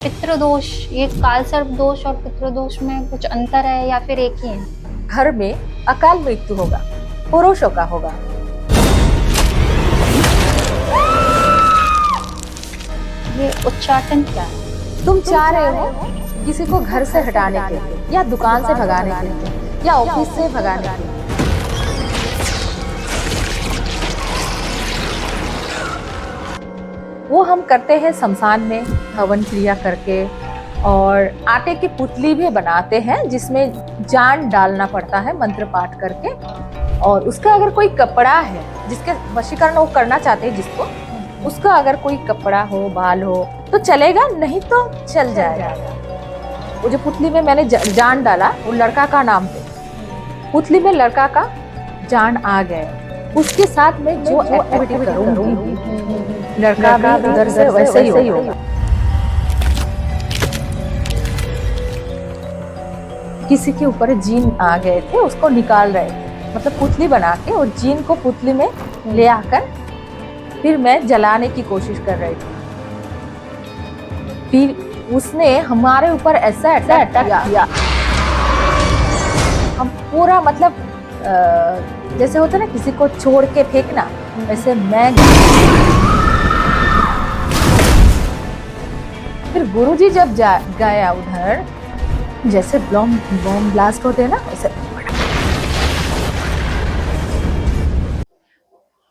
पितृदोष, ये काल सर्प दोष और पितृदोष में कुछ अंतर है या फिर एक ही है? घर में अकाल मृत्यु होगा, पुरुषों का होगा। ये उच्चाटन क्या है? तुम चाह रहे हो किसी को घर से हटाने के लिए, या दुकान से भगाने के लिए, या ऑफिस से भगाने के लिए। वो हम करते हैं शमशान में हवन क्रिया करके, और आटे की पुतली भी बनाते हैं जिसमें जान डालना पड़ता है मंत्र पाठ करके। और उसका अगर कोई कपड़ा है जिसके वशीकरण वो करना चाहते हैं जिसको, उसका अगर कोई कपड़ा हो, बाल हो तो चलेगा, नहीं तो चल जाएगा। वो जो पुतली में मैंने जान डाला, वो लड़का का नाम थे, पुतली में लड़का का जान आ गया, उसके साथ में जो एक्टिविटी करूंगी लड़का भी उधर से वैसे ही होगा। किसी के ऊपर जीन आ गए थे, उसको निकाल रहे थे, मतलब पुतली बना के और जीन को पुतली में ले आकर फिर मैं जलाने की कोशिश कर रही थी। फिर उसने हमारे ऊपर ऐसा अटैक किया, हम पूरा मतलब जैसे होता है ना किसी को छोड़ के फेंकना, वैसे मैं। फिर गुरुजी जब गया उधर, जैसे बॉम्ब ब्लास्ट होते हैं ना वैसे।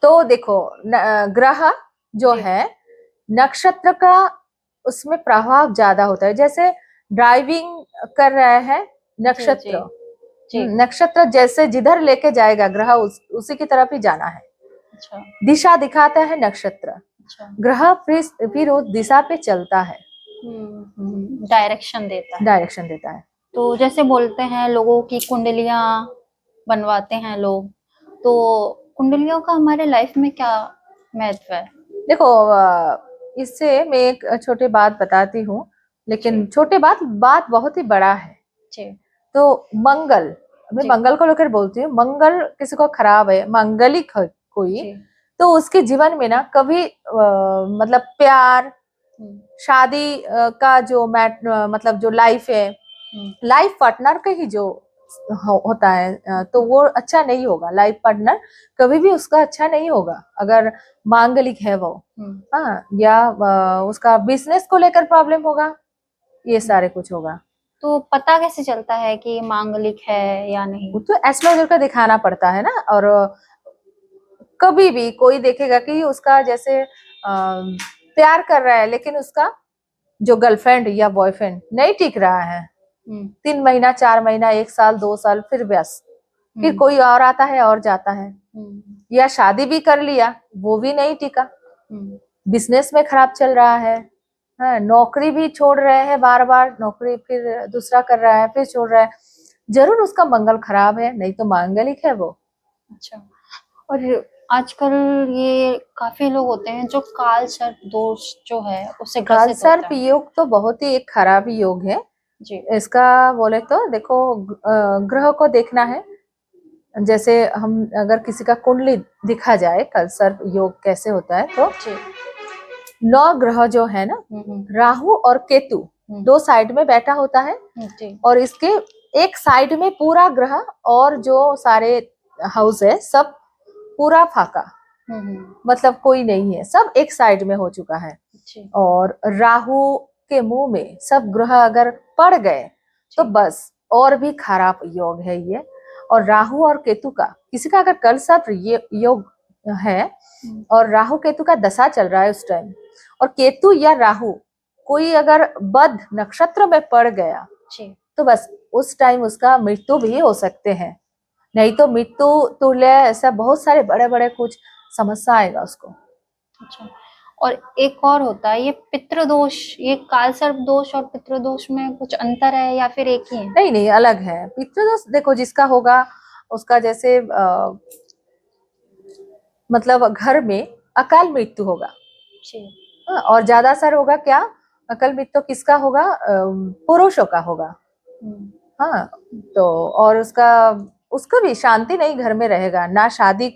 तो देखो ग्रह जो है नक्षत्र का, उसमें प्रभाव ज्यादा होता है। जैसे ड्राइविंग कर रहे हैं नक्षत्र, नक्षत्र जैसे जिधर लेके जाएगा ग्रह उसी की तरफ ही जाना है। अच्छा। दिशा दिखाता है नक्षत्र। अच्छा। ग्रह फिर उस दिशा पे चलता है, डायरेक्शन देता है। तो जैसे बोलते हैं लोगों की कुंडलियां बनवाते हैं लोग, तो कुंडलियों का हमारे लाइफ में क्या महत्व है? देखो इससे मैं एक छोटी बात बताती हूँ, लेकिन छोटे बात बहुत ही बड़ा है। तो मंगल, मैं मंगल को लेकर बोलती हूँ, मंगल किसी को खराब है, मांगलिक है कोई, तो उसके जीवन में ना कभी मतलब प्यार, शादी का जो मतलब जो लाइफ है, लाइफ पार्टनर का ही जो होता है, तो वो अच्छा नहीं होगा। लाइफ पार्टनर कभी भी उसका अच्छा नहीं होगा अगर मांगलिक है वो। हाँ, या उसका बिजनेस को लेकर प्रॉब्लम होगा, ये सारे कुछ होगा। तो पता कैसे चलता है कि मांगलिक है या नहीं? वो तो एस्ट्रोलॉजर का दिखाना पड़ता है ना। और कभी भी कोई देखेगा कि उसका जैसे प्यार कर रहा है, लेकिन उसका जो गर्लफ्रेंड या बॉयफ्रेंड नहीं टिक रहा है, 3 महीना, 4 महीना, 1 साल, 2 साल, फिर बस फिर कोई और आता है और जाता है। या शादी भी कर लिया, वो भी नहीं टिका, बिजनेस में खराब चल रहा है। हाँ, नौकरी भी छोड़ रहे हैं बार बार, नौकरी फिर दूसरा कर रहा है, फिर छोड़ रहा है, जरूर उसका मंगल खराब है, नहीं तो मांगलिक है वो। अच्छा। और आजकल ये काफी लोग होते हैं जो काल सर्प दोष जो है उससे काल सर्प योग तो बहुत ही एक खराब योग है जी। इसका बोले तो देखो, ग्रह को देखना है। जैसे हम अगर किसी का कुंडली दिखा जाए काल सर्प योग कैसे होता है, तो 9 ग्रह जो है ना, राहु और केतु 2 साइड में बैठा होता है, और इसके एक साइड में पूरा ग्रह और जो सारे हाउस है सब पूरा फाका, मतलब कोई नहीं है, सब एक साइड में हो चुका है। और राहु के मुंह में सब ग्रह अगर पड़ गए तो बस और भी खराब योग है ये। और राहु और केतु का, किसी का अगर कल सर्प ये योग है और राहु केतु का दशा चल रहा है उस टाइम, और केतु या राहु कोई अगर बद नक्षत्र में पड़ गया तो बस उस टाइम उसका मृत्यु भी हो सकते हैं। नहीं तो मृत्यु तुल्य ऐसा बहुत सारे बड़े बड़े कुछ समस्या आएगा उसको। अच्छा। और एक और होता है ये पितृदोष, ये काल सर्प दोष और पितृदोष में कुछ अंतर है या फिर एक ही है? नहीं नहीं, अलग है। पितृदोष देखो जिसका होगा उसका जैसे मतलब घर में अकाल मृत्यु होगा, और ज्यादा सर होगा क्या, अकाल मृत्यु किसका होगा, पुरुषों का होगा। हाँ, तो और उसका भी शांति नहीं घर में रहेगा, ना शादी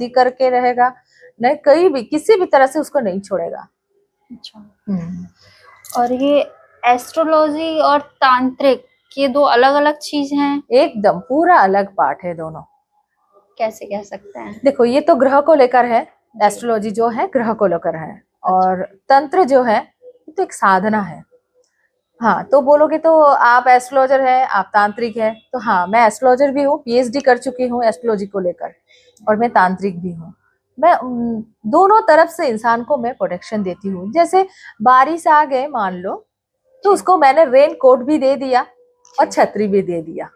करके रहेगा, नहीं कहीं भी किसी भी तरह से उसको नहीं छोड़ेगा। अच्छा। और ये एस्ट्रोलॉजी और तांत्रिक ये दो अलग अलग चीज हैं? एकदम पूरा अलग पार्ट है दोनों। कैसे कह सकते हैं? देखो ये तो ग्रह को लेकर है, जी। एस्ट्रोलॉजी जो है ग्रह को लेकर है, और तंत्र जो है ये तो एक साधना है। हाँ तो बोलोगे तो आप एस्ट्रोलॉजर है, आप तांत्रिक है, तो हाँ मैं एस्ट्रोलॉजर भी हूँ, पीएचडी कर चुकी हूँ एस्ट्रोलॉजी को लेकर, और मैं तांत्रिक भी हूँ। मैं दोनों तरफ से इंसान को मैं प्रोटेक्शन देती हूँ। जैसे बारिश आ गए मान लो, तो उसको मैंने रेन कोट भी दे दिया और छतरी भी दे दिया,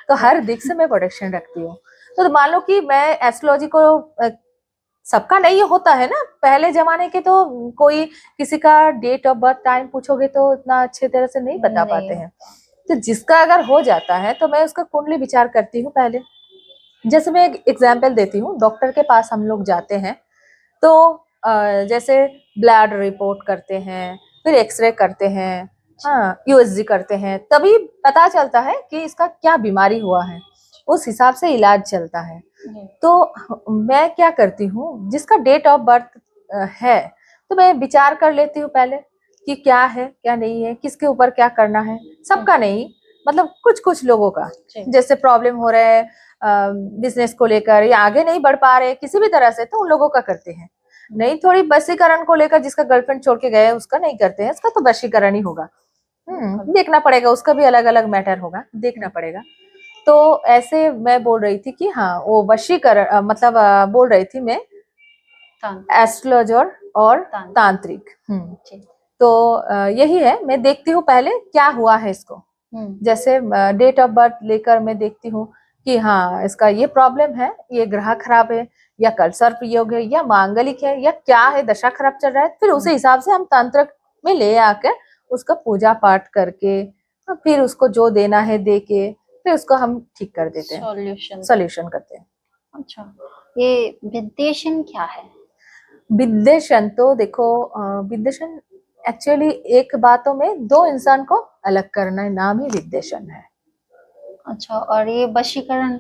तो हर दिक से मैं प्रोटेक्शन रखती हूँ। तो मान लो कि मैं एस्ट्रोलॉजी को सबका नहीं होता है ना, पहले जमाने के तो कोई किसी का डेट ऑफ बर्थ टाइम पूछोगे तो इतना अच्छे तरह से नहीं बता पाते हैं। तो जिसका अगर हो जाता है तो मैं उसका कुंडली विचार करती हूँ पहले। जैसे मैं एक एग्जाम्पल देती हूँ, डॉक्टर के पास हम लोग जाते हैं तो जैसे ब्लड रिपोर्ट करते हैं, फिर एक्सरे करते हैं, हाँ यूएसजी करते हैं, तभी पता चलता है कि इसका क्या बीमारी हुआ है, उस हिसाब से इलाज चलता है। तो मैं क्या करती हूँ, जिसका डेट ऑफ बर्थ है तो मैं विचार कर लेती हूँ पहले कि क्या है क्या नहीं है, किसके ऊपर क्या करना है, सबका नहीं, मतलब कुछ कुछ लोगों का जैसे प्रॉब्लम हो रहा है बिजनेस को लेकर, या आगे नहीं बढ़ पा रहे किसी भी तरह से, तो उन लोगों का करते हैं। नहीं थोड़ी वशीकरण को लेकर, जिसका गर्लफ्रेंड छोड़ के गए उसका नहीं करते हैं, उसका तो वशीकरण ही होगा। देखना पड़ेगा, उसका भी अलग अलग मैटर होगा, देखना पड़ेगा। तो ऐसे मैं बोल रही थी कि हाँ वो वशीकरण मतलब बोल रही थी मैं एस्ट्रोलॉजर और तांत्रिक। तो यही है, मैं देखती हूँ पहले क्या हुआ है इसको। जैसे डेट ऑफ बर्थ लेकर मैं देखती हूँ कि हाँ इसका ये प्रॉब्लम है, ये ग्रह खराब है, या कल सर्प योग है, या मांगलिक है, या क्या है, दशा खराब चल रहा है, फिर उसी हिसाब से हम तंत्र में ले आकर उसका पूजा पाठ करके फिर उसको जो देना है दे के फिर उसको हम ठीक कर देते हैं, सॉल्यूशन करते हैं। अच्छा, ये विद्वेषण क्या है? विद्वेषण तो देखो, विद्वेषण एक्चुअली एक बातों में दो इंसान को अलग करना है, नाम ही विद्वेषण है। अच्छा, और ये वशीकरण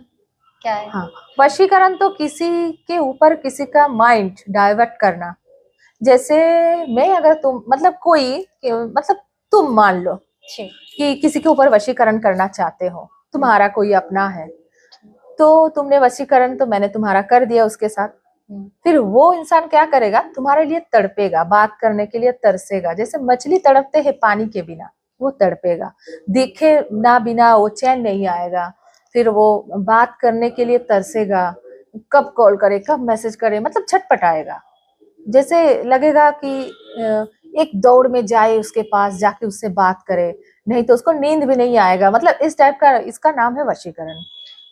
क्या है? हाँ, वशीकरण तो किसी के ऊपर किसी का माइंड डाइवर्ट करना। जैसे मैं अगर तुम मतलब कोई मतलब तुम मान लो कि किसी के ऊपर वशीकरण करना चाहते हो, तुम्हारा कोई अपना है, तो तुमने वशीकरण तो मैंने तुम्हारा कर दिया उसके साथ, फिर वो इंसान क्या करेगा, तुम्हारे लिए तड़पेगा, बात करने के लिए तरसेगा। जैसे मछली तड़पते हैं पानी के बिना, वो तड़पेगा, देखे ना बिना वो चैन नहीं आएगा, फिर वो बात करने के लिए तरसेगा, कब कॉल करे कब मैसेज करे, मतलब छटपटाएगा, जैसे लगेगा कि एक दौड़ में जाए उसके पास, जाके उससे बात करे, नहीं तो उसको नींद भी नहीं आएगा, मतलब इस टाइप का, इसका नाम है वशीकरण।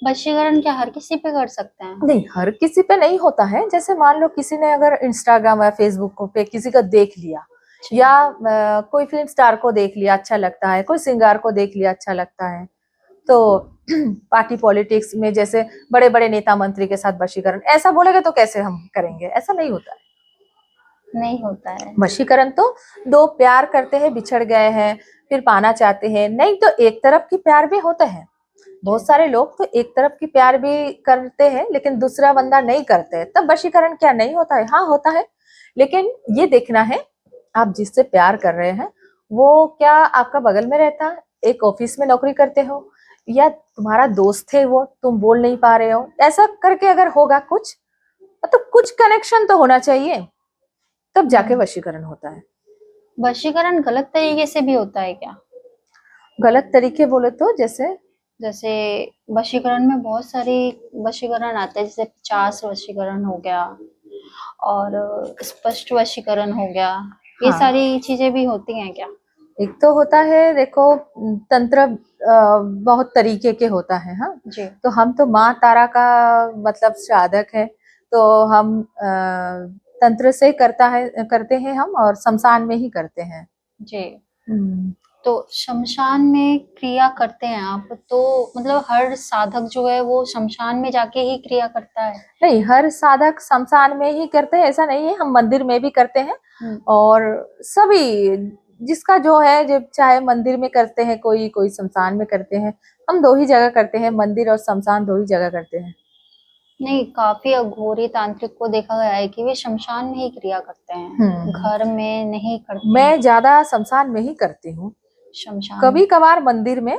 वशीकरण क्या हर किसी पे कर सकते हैं? नहीं, हर किसी पे नहीं होता है। जैसे मान लो किसी ने अगर इंस्टाग्राम या फेसबुक पे किसी का देख लिया, या कोई फिल्म स्टार को देख लिया अच्छा लगता है, कोई सिंगर को देख लिया अच्छा लगता है, तो पार्टी पॉलिटिक्स में जैसे बड़े बड़े नेता मंत्री के साथ वशीकरण, ऐसा बोलेगा तो कैसे हम करेंगे, ऐसा नहीं होता है। नहीं होता है। वशीकरण तो दो प्यार करते हैं, बिछड़ गए हैं, फिर पाना चाहते हैं, नहीं तो एक तरफ की प्यार भी होता है। बहुत सारे लोग तो एक तरफ की प्यार भी करते हैं लेकिन दूसरा बंदा नहीं करते, तब वशीकरण क्या नहीं होता है? हाँ होता है, लेकिन ये देखना है आप जिससे प्यार कर रहे हैं वो क्या आपका बगल में रहता है, एक ऑफिस में नौकरी करते हो, या तुम्हारा दोस्त है वो, तुम बोल नहीं पा रहे हो, ऐसा करके अगर होगा कुछ, मतलब कुछ कनेक्शन तो होना चाहिए, तब जाके वशीकरण होता है। वशीकरण गलत तरीके से भी होता है क्या? गलत तरीके बोले तो जैसे वशीकरण में बहुत सारी वशीकरण आते हैं, जैसे 50 वशीकरण हो गया और स्पष्ट वशीकरण हो गया, ये हाँ। सारी चीजें भी होती हैं क्या? एक तो होता है देखो तंत्र बहुत तरीके के होता है। हाँ जी। तो हम तो माँ तारा का मतलब साधक है, तो हम तंत्र से करते हैं हम, और शमशान में ही करते हैं जी। तो शमशान में क्रिया करते हैं आप, तो मतलब हर साधक जो है वो शमशान में जाके ही क्रिया करता है? नहीं, हर साधक शमशान में ही करते हैं ऐसा नहीं है, हम मंदिर में भी करते हैं, और सभी जिसका जो है, जब चाहे मंदिर में करते हैं, कोई कोई शमशान में करते हैं, हम दो ही जगह करते हैं, मंदिर और शमशान दो ही जगह करते हैं। नहीं, काफी अघोरी तांत्रिक को देखा गया है कि वे शमशान में ही क्रिया करते हैं, घर में नहीं करते। मैं ज्यादा शमशान में ही करती हूँ। शमशान। कभी कभार मंदिर में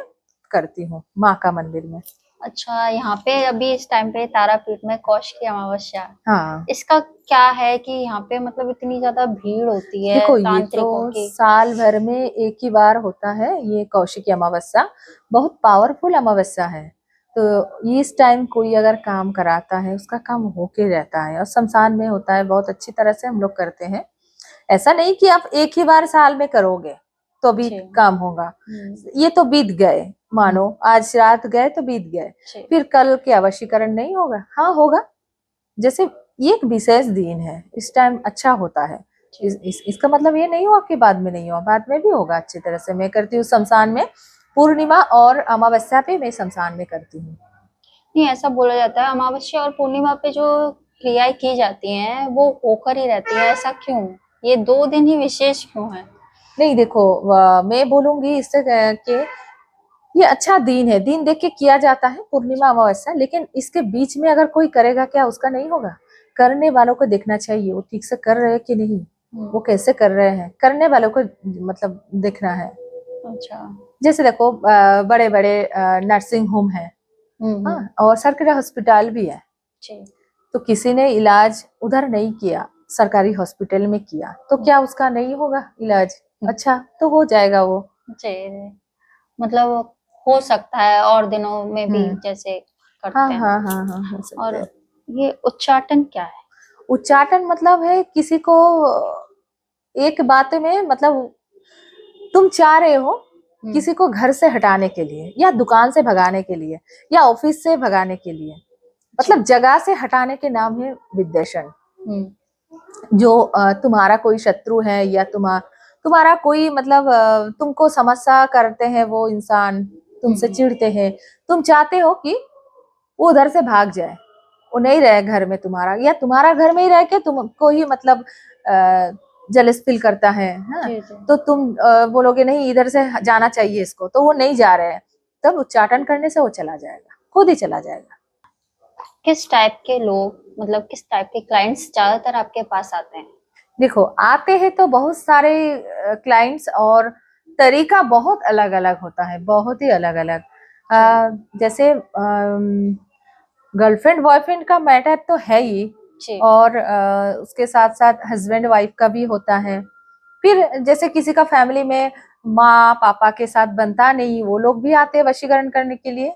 करती हूँ, माँ का मंदिर में। अच्छा, यहाँ पे अभी इस टाइम पे तारापीठ में कौश की अमावस्या, हाँ इसका क्या है कि यहाँ पे मतलब इतनी ज्यादा भीड़ होती है देखो, ये तांत्रिकों तो की? साल भर में एक ही बार होता है ये कौशिकी अमावस्या। बहुत पावरफुल अमावस्या है। तो इस टाइम कोई अगर काम कराता है उसका काम होके रहता है, और शमशान में होता है। बहुत अच्छी तरह से हम लोग करते हैं। ऐसा नहीं कि आप एक ही बार साल में करोगे तो भी जी। काम होगा। ये तो बीत गए, मानो आज रात गए तो बीत गए, जी। फिर कल के वशीकरण नहीं होगा? हाँ होगा। जैसे ये एक विशेष दिन है, इस टाइम अच्छा होता है। इसका मतलब ये नहीं हुआ कि बाद में नहीं हुआ, बाद में भी होगा अच्छी तरह से। मैं करती हूँ शमशान में, पूर्णिमा और अमावस्या पे मैं शमशान में करती हूँ। नहीं, ऐसा बोला जाता है अमावस्या और पूर्णिमा पे जो क्रियाएं की जाती हैं वो होकर ही रहती है, ऐसा क्यों? ये 2 दिन ही विशेष क्यों है? नहीं देखो, मैं बोलूंगी इससे कि ये अच्छा दिन है, दिन देख के किया जाता है पूर्णिमा अमावस्या। लेकिन इसके बीच में अगर कोई करेगा, क्या उसका नहीं होगा? करने वालों को देखना चाहिए वो ठीक से कर रहे हैं कि नहीं, वो कैसे कर रहे हैं, करने वालों को मतलब देखना है। अच्छा। जैसे देखो, बड़े बड़े नर्सिंग होम है, हाँ, और सरकारी हॉस्पिटल भी है। तो किसी ने इलाज उधर नहीं किया, सरकारी हॉस्पिटल में किया, तो क्या उसका नहीं होगा इलाज? अच्छा तो हो जाएगा वो। जी, मतलब हो सकता है और दिनों में भी जैसे करते हाँ हैं। हाँ हाँ हाँ, हो सकता और है। ये उच्चाटन क्या है? उच्चाटन मतलब है किसी को एक बात में, मतलब तुम चाह रहे हो किसी को घर से हटाने के लिए, या दुकान से भगाने के लिए, या ऑफिस से भगाने के लिए, मतलब जगह से हटाने के नाम है विद्वेषण। जो तुम्हारा कोई शत्रु है, या तुम्हारा कोई मतलब तुमको समस्या करते हैं, वो इंसान तुमसे चिढ़ते हैं, तुम चाहते हो कि वो उधर से भाग जाए, वो नहीं रहे घर में तुम्हारा, या तुम्हारा घर में ही रह के तुमको ही मतलब जलस फील करता है, हाँ? तो तुम बोलोगे नहीं इधर से जाना चाहिए इसको, तो वो नहीं जा रहे हैं, तब उच्चाटन करने से वो चला जाएगा, खुद ही चला जाएगा। किस टाइप के लोग, मतलब किस टाइप के क्लाइंट्स ज्यादातर आपके पास आते हैं? देखो, आते हैं तो बहुत सारे क्लाइंट्स, और तरीका बहुत अलग अलग होता है, बहुत ही अलग अलग। जैसे गर्लफ्रेंड बॉयफ्रेंड का मैटर तो है ही, और उसके साथ साथ हस्बैंड वाइफ का भी होता है। फिर जैसे किसी का फैमिली में माँ पापा के साथ बनता नहीं, वो लोग भी आते हैं वशीकरण करने के लिए।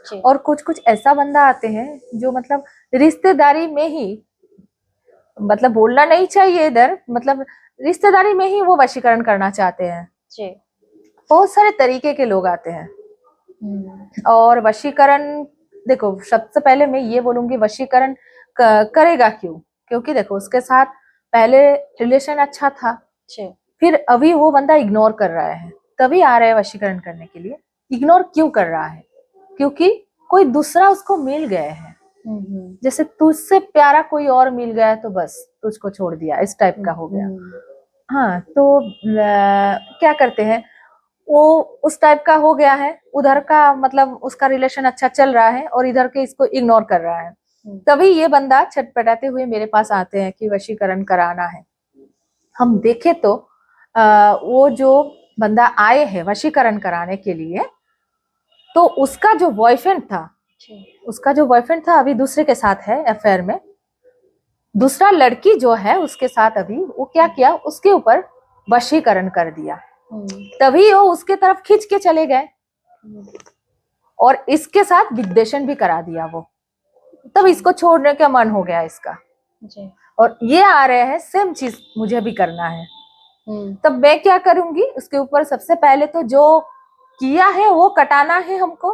और कुछ कुछ ऐसा बंदा आते हैं जो मतलब रिश्तेदारी में ही, मतलब बोलना नहीं चाहिए इधर, मतलब रिश्तेदारी में ही वो वशीकरण करना चाहते हैं। बहुत सारे तरीके के लोग आते हैं। और वशीकरण, देखो सबसे पहले मैं ये बोलूंगी, वशीकरण करेगा क्यों? क्योंकि देखो उसके साथ पहले रिलेशन अच्छा था, फिर अभी वो बंदा इग्नोर कर रहा है, तभी आ रहा है वशीकरण करने के लिए। इग्नोर क्यों कर रहा है? क्योंकि कोई दूसरा उसको मिल गया है। जैसे तुझसे प्यारा कोई और मिल गया तो बस तुझको छोड़ दिया, इस टाइप का हो गया। हाँ, तो क्या करते हैं, वो उस टाइप का हो गया है, उधर का मतलब उसका रिलेशन अच्छा चल रहा है और इधर के इसको इग्नोर कर रहा है। तभी ये बंदा छटपटाते हुए मेरे पास आते हैं कि वशीकरण कराना है। हम देखे तो वो जो बंदा आए हैं वशीकरण कराने के लिए, तो उसका जो बॉयफ्रेंड था अभी दूसरे के साथ है अफेयर में। दूसरा लड़की जो है उसके साथ अभी वो क्या किया, उसके ऊपर वशीकरण कर दिया। तभी वो उसके तरफ खींच के चले गए, और इसके साथ विद्वेषण भी करा दिया वो। तब इसको छोड़ने का मन हो गया इसका, और ये आ रहे हैं सेम चीज मुझे भी करना है। तब मैं क्या करूंगी, उसके ऊपर सबसे पहले तो जो किया है वो कटाना है हमको।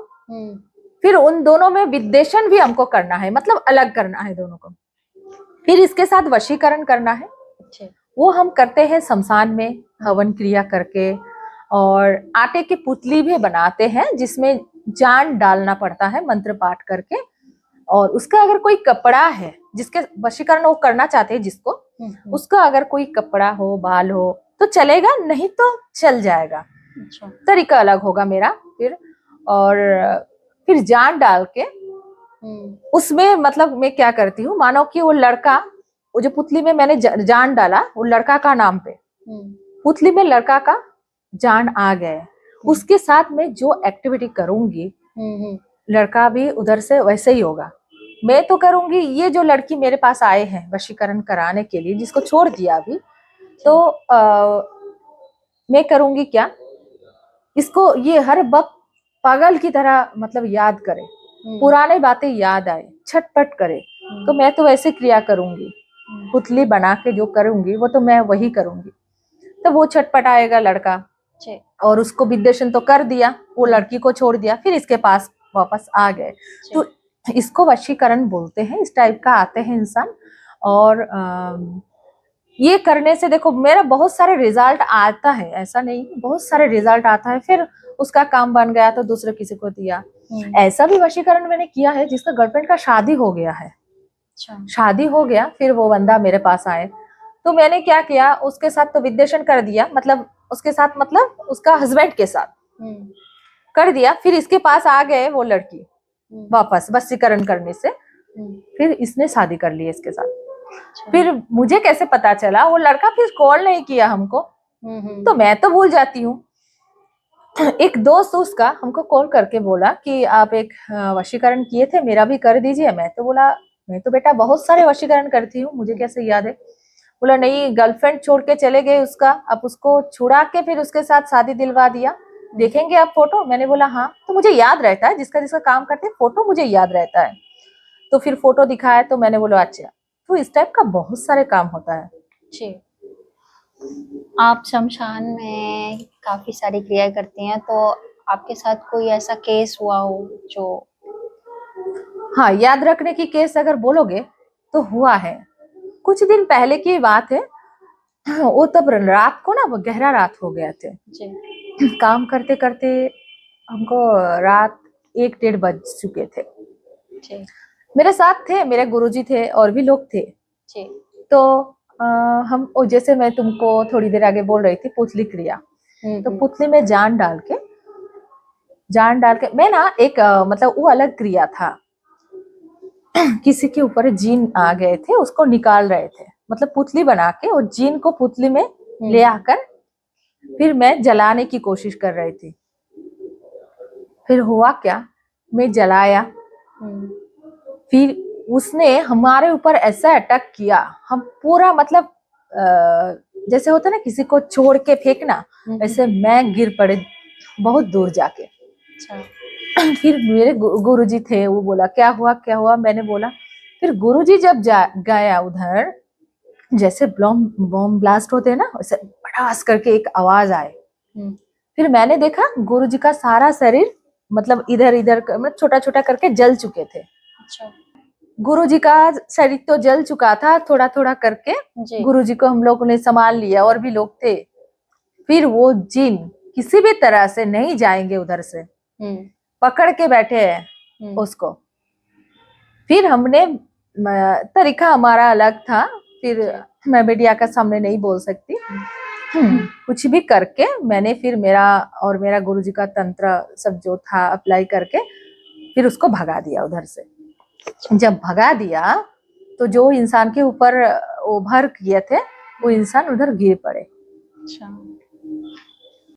फिर उन दोनों में विद्वेषण भी हमको करना है, मतलब अलग करना है दोनों को। फिर इसके साथ वशीकरण करना है। वो हम करते हैं शमशान में हवन क्रिया करके, और आटे की पुतली भी बनाते हैं जिसमें जान डालना पड़ता है मंत्र पाठ करके। और उसका अगर कोई कपड़ा है जिसके वशीकरण वो करना चाहते हैं जिसको, उसका अगर कोई कपड़ा हो, बाल हो तो चलेगा, नहीं तो चल जाएगा। तरीका अलग होगा मेरा फिर। और फिर जान डाल के उसमें मतलब मैं क्या करती हूँ, मानो कि वो लड़का, वो जो पुतली में मैंने जान डाला वो लड़का का नाम पे, पुतली में लड़का का जान आ गए, उसके साथ मैं जो एक्टिविटी करूंगी लड़का भी उधर से वैसे ही होगा। मैं तो करूंगी, ये जो लड़की मेरे पास आए हैं वशीकरण कराने के लिए, जिसको छोड़ दिया अभी, तो मैं करूंगी क्या, इसको ये हर वक्त पागल की तरह मतलब याद करे, पुराने बातें याद आए, छटपट करे। तो मैं तो वैसे क्रिया करूंगी, पुतली बना के जो करूंगी वो तो मैं वही करूंगी। तो वो छटपट आएगा लड़का, और उसको विद्वेषण तो कर दिया, वो लड़की को छोड़ दिया, फिर इसके पास वापस आ गए। तो इसको वशीकरण बोलते हैं। इस टाइप का आते हैं इंसान। और ये करने से देखो मेरा बहुत सारे रिजल्ट आता है, ऐसा नहीं, बहुत सारे रिजल्ट आता है। फिर उसका काम बन गया तो दूसरे किसी को दिया। ऐसा भी वशीकरण मैंने किया है जिसका गर्लफ्रेंड का शादी हो गया है। शादी हो गया, फिर वो बंदा मेरे पास आए, तो मैंने क्या किया, उसके साथ तो विद्वेषण कर दिया, मतलब उसके साथ मतलब उसका हस्बैंड के साथ कर दिया। फिर इसके पास आ गए वो लड़की वापस वशीकरण करने से, फिर इसने शादी कर ली इसके साथ। फिर मुझे कैसे पता चला, वो लड़का फिर कॉल नहीं किया हमको, तो मैं तो भूल जाती हूँ। एक दोस्त उसका हमको कॉल करके बोला कि आप एक वशीकरण किए थे, मेरा भी कर दीजिए। मैं तो बोला, मैं तो बेटा बहुत सारे वशीकरण करती हूँ, मुझे कैसे याद है। बोला नहीं, गर्लफ्रेंड छोड़ के चले गए उसका, अब उसको छुड़ा के फिर उसके साथ शादी दिलवा दिया, देखेंगे आप फोटो। मैंने बोला हाँ, तो मुझे याद रहता है, जिसका जिसका काम करते हैं फोटो मुझे याद रहता है। तो फिर फोटो दिखाया तो मैंने बोला अच्छा। तो इस टाइप का बहुत सारे काम होता है जी। आप शमशान में काफी सारी क्रिया करती हैं, तो आपके साथ कोई ऐसा केस हुआ हो जो? हाँ, याद रखने की केस अगर बोलोगे तो हुआ है। कुछ दिन पहले की बात है। वो तब रात को ना, वो गहरा रात हो गया थे जी। काम करते करते हमको रात 1-1:30 बज चुके थे। जी। मेरे साथ थे, मेरे गुरुजी थे और भी लोग थे। जी। तो हम जैसे मैं तुमको थोड़ी देर आगे बोल रही थी पुतली क्रिया, तो पुतली में जान डाल के मैं ना एक मतलब वो अलग क्रिया था। किसी के ऊपर जीन आ गए थे, उसको निकाल रहे थे, मतलब पुतली बना के वो जीन को पुतली में ले आकर फिर मैं जलाने की कोशिश कर रही थी। फिर हुआ क्या, मैं जलाया, फिर उसने हमारे ऊपर ऐसा अटैक किया, हम पूरा मतलब जैसे होता है ना किसी को छोड़ के फेंकना, ऐसे मैं गिर पड़े बहुत दूर जाके। फिर मेरे गुरुजी थे, वो बोला क्या हुआ, मैंने बोला। फिर गुरुजी जब गया उधर, जैसे बॉम्ब ब्लास्ट होते हैं ना, वैसे पटास करके एक आवाज आए। फिर मैंने देखा गुरुजी का सारा शरीर मतलब इधर इधर मतलब छोटा छोटा करके जल चुके थे। अच्छा। गुरुजी का शरीर तो जल चुका था, थोड़ा थोड़ा करके गुरुजी को हम लोगों ने संभाल लिया, और भी लोग थे। फिर वो जिन किसी भी तरह से नहीं जाएंगे उधर से, पकड़ के बैठे हैं उसको। फिर हमने, तरीका हमारा अलग था, फिर मैं मीडिया का सामने नहीं बोल सकती, कुछ भी करके मैंने फिर मेरा और मेरा गुरुजी का तंत्र सब जो था अप्लाई करके फिर उसको भगा दिया उधर से। जब भगा दिया तो जो इंसान के ऊपर ओभर किए थे वो इंसान उधर गिर पड़े।